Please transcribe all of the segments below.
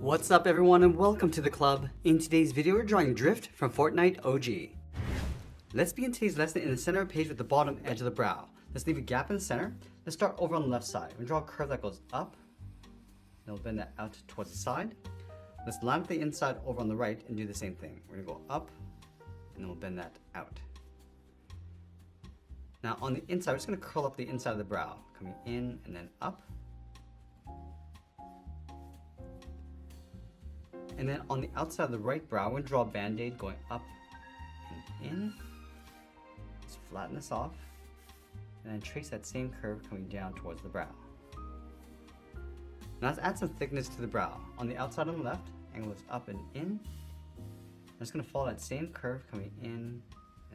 What's up everyone and welcome to the club. In today's video we're drawing Drift from Fortnite OG. Let's begin today's lesson in the center of the page with the bottom edge of the brow. Let's leave a gap in the center. Let's start over on the left side. We'll draw a curve that goes up. Then we'll bend that out towards the side. Let's line up the inside over on the right and do the same thing. We're going to go up and then we'll bend that out. Now on the inside, we're just going to curl up the inside of the brow, coming in and then up. And then on the outside of the right brow, we're going to draw a band-aid going up and in. Just flatten this off. And then trace that same curve coming down towards the brow. Now let's add some thickness to the brow. On the outside on the left, angle this up and in. I'm just going to follow that same curve coming in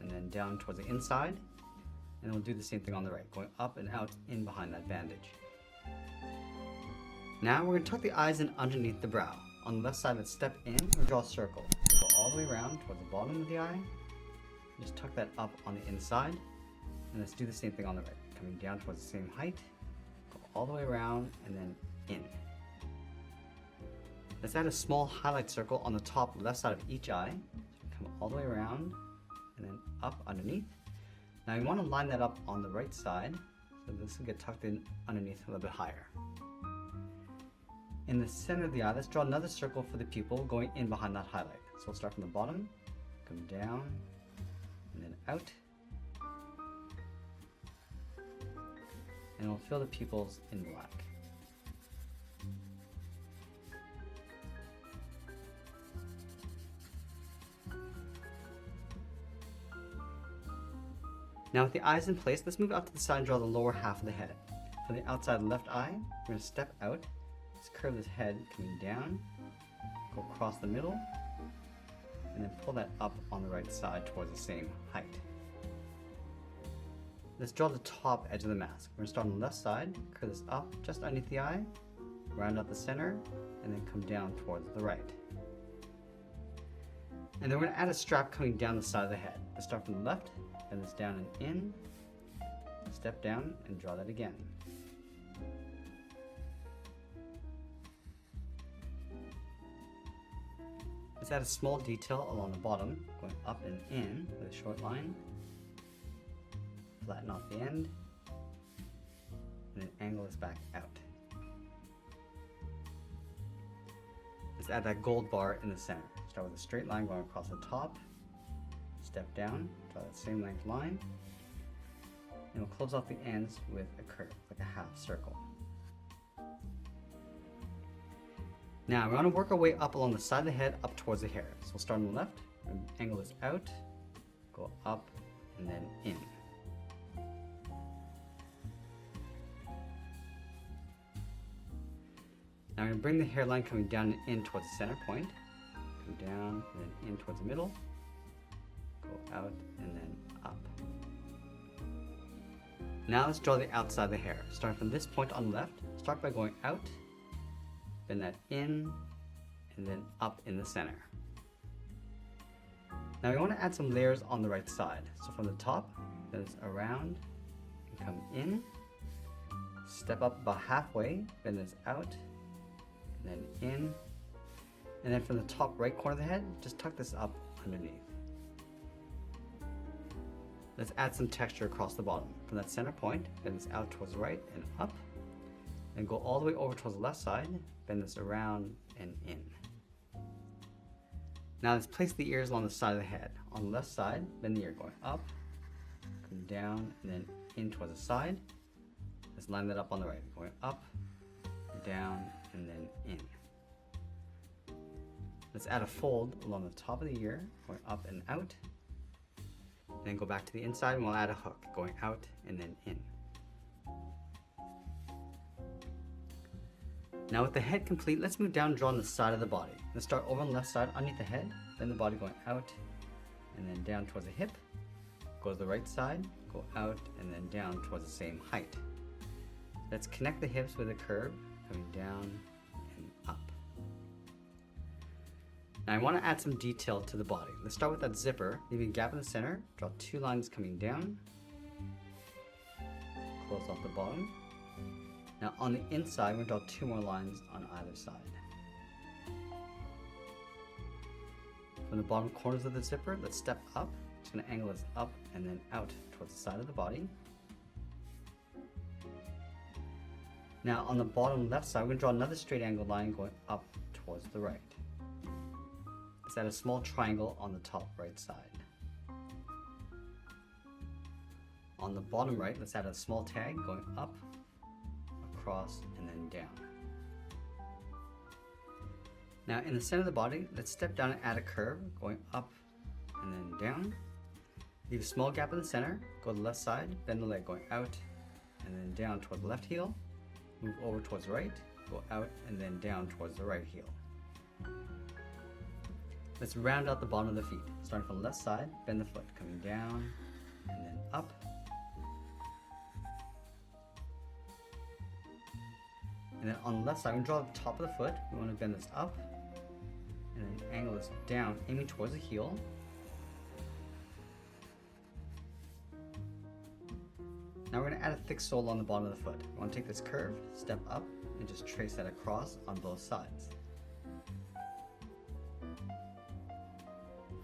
and then down towards the inside. And we'll do the same thing on the right, going up and out in behind that bandage. Now we're going to tuck the eyes in underneath the brow. On the left side, let's step in and draw a circle. Go all the way around towards the bottom of the eye. Just tuck that up on the inside. And let's do the same thing on the right. Coming down towards the same height. Go all the way around and then in. Let's add a small highlight circle on the top left side of each eye. So come all the way around and then up underneath. Now you want to line that up on the right side. So this will get tucked in underneath a little bit higher. In the center of the eye, let's draw another circle for the pupil going in behind that highlight. So we'll start from the bottom, come down, and then out. And we'll fill the pupils in black. Now with the eyes in place, let's move out to the side and draw the lower half of the head. From the outside of the left eye, we're going to step out. Just curve this head coming down, go across the middle, and then pull that up on the right side towards the same height. Let's draw the top edge of the mask. We're going to start on the left side, curve this up just underneath the eye, round out the center, and then come down towards the right. And then we're going to add a strap coming down the side of the head. Let's start from the left, bend this down and in, step down, and draw that again. Let's add a small detail along the bottom, going up and in with a short line. Flatten off the end, and then angle this back out. Let's add that gold bar in the center. Start with a straight line going across the top, step down, draw that same length line, and we'll close off the ends with a curve, like a half circle. Now we're going to work our way up along the side of the head up towards the hair. So we'll start on the left, and angle this out, go up, and then in. Now we're going to bring the hairline coming down and in towards the center point. Come down and then in towards the middle. Go out and then up. Now let's draw the outside of the hair. Starting from this point on the left, start by going out, bend that in, and then up in the center. Now we want to add some layers on the right side. So from the top, bend this around, and come in, step up about halfway, bend this out, and then in, and then from the top right corner of the head, just tuck this up underneath. Let's add some texture across the bottom. From that center point, bend this out towards the right and up, and go all the way over towards the left side, bend this around and in. Now let's place the ears along the side of the head. On the left side, bend the ear going up, come down, and then in towards the side. Let's line that up on the right, going up, down, and then in. Let's add a fold along the top of the ear, going up and out. And then go back to the inside and we'll add a hook, going out and then in. Now with the head complete, let's move down and draw on the side of the body. Let's start over on the left side underneath the head, then the body going out and then down towards the hip. Go to the right side, go out and then down towards the same height. Let's connect the hips with a curve, coming down and up. Now I want to add some detail to the body. Let's start with that zipper, leaving a gap in the center, draw two lines coming down, close off the bottom. Now on the inside, we're going to draw two more lines on either side. From the bottom corners of the zipper, let's step up. Just going to angle this up and then out towards the side of the body. Now on the bottom left side, we're going to draw another straight angle line going up towards the right. Let's add a small triangle on the top right side. On the bottom right, let's add a small tag going up, across, and then down. Now in the center of the body, let's step down and add a curve going up and then down. Leave a small gap in the center, go to the left side, bend the leg going out and then down toward the left heel. Move over towards the right, go out and then down towards the right heel. Let's round out the bottom of the feet. Starting from the left side, bend the foot, coming down and then up. And then on the left side, we're going to draw the top of the foot. We want to bend this up and then angle this down, aiming towards the heel. Now we're going to add a thick sole on the bottom of the foot. We want to take this curve, step up, and just trace that across on both sides.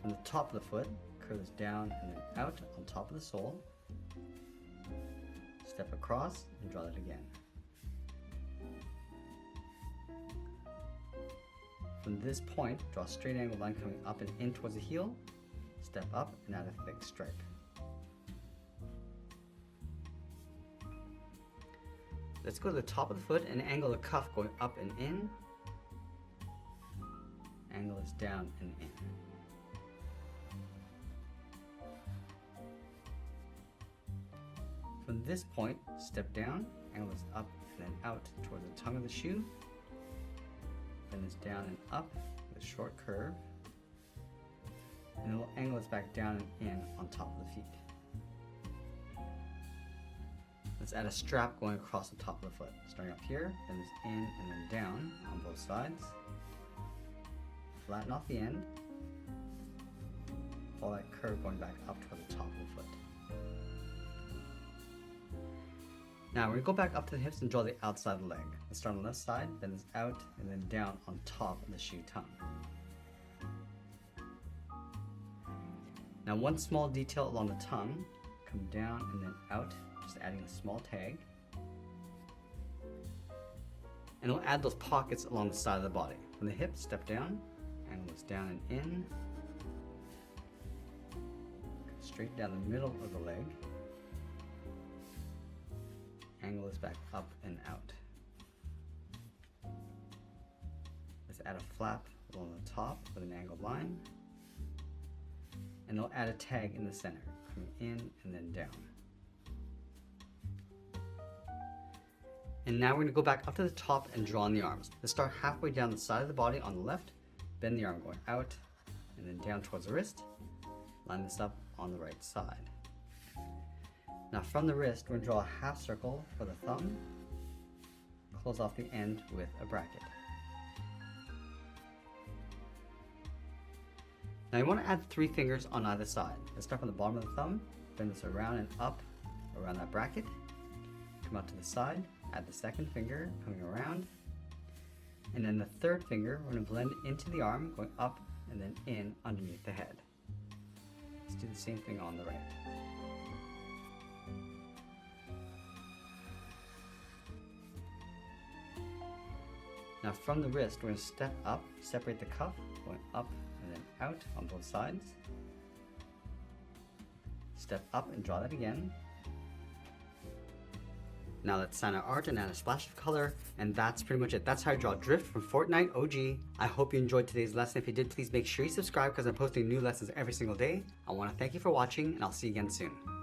From the top of the foot, curve this down and then out on top of the sole. Step across and draw that again. From this point, draw a straight angle line coming up and in towards the heel. Step up and add a thick stripe. Let's go to the top of the foot and angle the cuff going up and in. Angle this down and in. From this point, step down, angle this up and then out toward the tongue of the shoe. Bend this down and up with a short curve. And then we'll angle this back down and in on top of the feet. Let's add a strap going across the top of the foot. Starting up here, bend this in and then down on both sides. Flatten off the end. Follow that curve going back up toward the top of the foot. Now we're going to go back up to the hips and draw the outside of the leg. Let's start on the left side, bend this out and then down on top of the shoe tongue. Now one small detail along the tongue, come down and then out, just adding a small tag. And we'll add those pockets along the side of the body. From the hip, step down, angle this down and in. Straight down the middle of the leg. Angle this back up and out. Let's add a flap along the top with an angled line. And they'll add a tag in the center, coming in and then down. And now we're going to go back up to the top and draw on the arms. Let's start halfway down the side of the body on the left, bend the arm going out and then down towards the wrist. Line this up on the right side. Now from the wrist, we're going to draw a half circle for the thumb, close off the end with a bracket. Now you want to add 3 fingers on either side. Let's start from the bottom of the thumb, bend this around and up around that bracket, come out to the side, add the second finger coming around, and then the third finger we're going to blend into the arm going up and then in underneath the head. Let's do the same thing on the right. Now from the wrist, we're going to step up, separate the cuff, going up and then out on both sides. Step up and draw that again. Now let's sign our art and add a splash of color, and that's pretty much it. That's how I draw Drift from Fortnite OG. I hope you enjoyed today's lesson. If you did, please make sure you subscribe because I'm posting new lessons every single day. I want to thank you for watching, and I'll see you again soon.